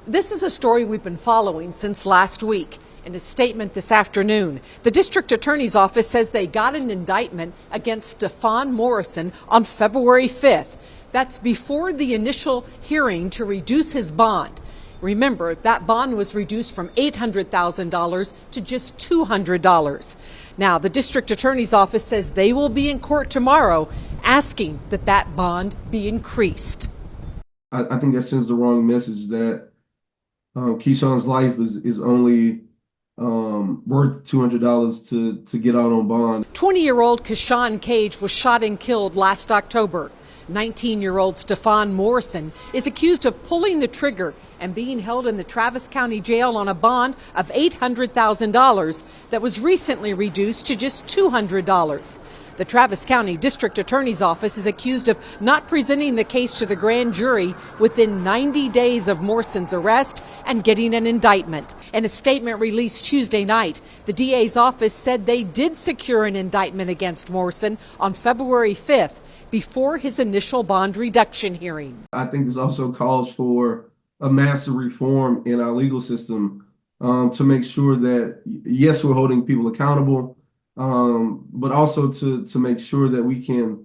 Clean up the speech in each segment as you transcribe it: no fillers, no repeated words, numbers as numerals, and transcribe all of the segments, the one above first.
This is a story we've been following since last week. In a statement this afternoon, the district attorney's office says they got an indictment against Stefan Morrison on February 5th. That's before the initial hearing to reduce his bond. Remember, that bond was reduced from $800,000 to just $200. Now, the district attorney's office says they will be in court tomorrow asking that that bond be increased. I think that sends the wrong message that Keyshawn's life is only worth $200 to get out on bond. 20-year-old Keyshawn Cage was shot and killed last October. 19-year-old Stefan Morrison is accused of pulling the trigger and being held in the Travis County Jail on a bond of $800,000 that was recently reduced to just $200. The Travis County District Attorney's Office is accused of not presenting the case to the grand jury within 90 days of Morrison's arrest and getting an indictment. In a statement released Tuesday night, the DA's office said they did secure an indictment against Morrison on February 5th before his initial bond reduction hearing. I think this also calls for a massive reform in our legal system to make sure that, yes, we're holding people accountable, but also to make sure that we can,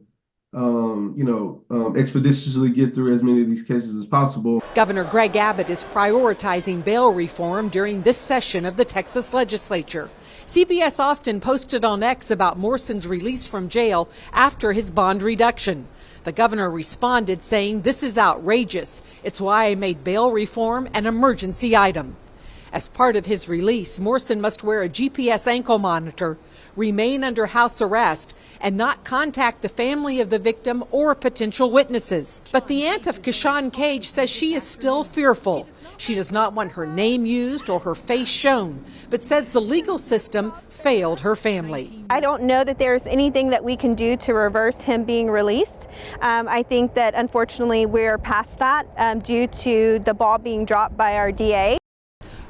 expeditiously get through as many of these cases as possible. Governor Greg Abbott is prioritizing bail reform during this session of the Texas legislature. CBS Austin posted on X about Morrison's release from jail after his bond reduction. The governor responded saying, "This is outrageous. It's why I made bail reform an emergency item." As part of his release, Morrison must wear a GPS ankle monitor, remain under house arrest, and not contact the family of the victim or potential witnesses. But the aunt of Keyshawn Cage says she is still fearful. She does not want her name used or her face shown, but says the legal system failed her family. I don't know that there's anything that we can do to reverse him being released. I think that unfortunately we're past that due to the ball being dropped by our DA.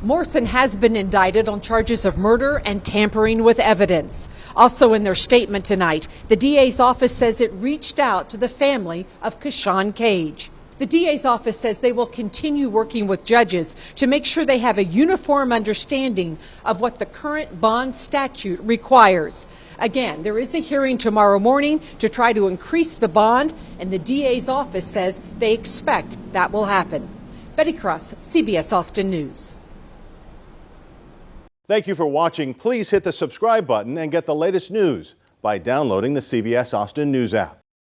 Morrison has been indicted on charges of murder and tampering with evidence. Also in their statement tonight, the DA's office says it reached out to the family of Keyshawn Cage. The DA's office says they will continue working with judges to make sure they have a uniform understanding of what the current bond statute requires. Again, there is a hearing tomorrow morning to try to increase the bond, and the DA's office says they expect that will happen. Betty Cross, CBS Austin News. Thank you for watching. Please hit the subscribe button and get the latest news by downloading the CBS Austin News app.